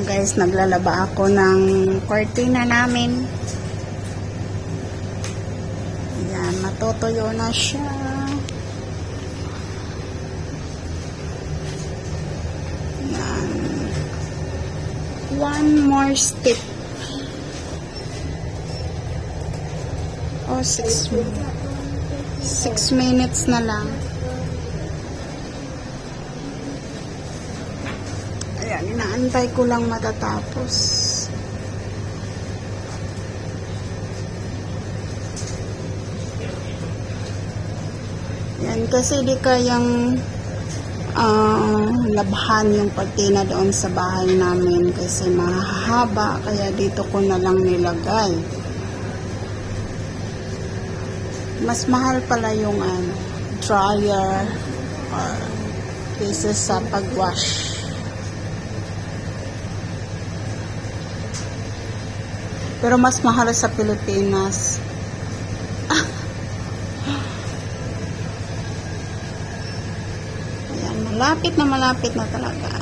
Ayan guys, naglalaba ako ng cortina namin. Ayan, matutuyo na siya. Ayan. One more step. Oh, 6 minutes na lang. Ayan, inaantay ko lang matatapos. Ayan, kasi di kayang labhan yung cortina doon sa bahay namin kasi mahaba, kaya dito ko na lang nilagay. Mas mahal pala yung dryer or cases sa pagwash. Pero mas mahal sa Pilipinas. Ayan, malapit na talaga.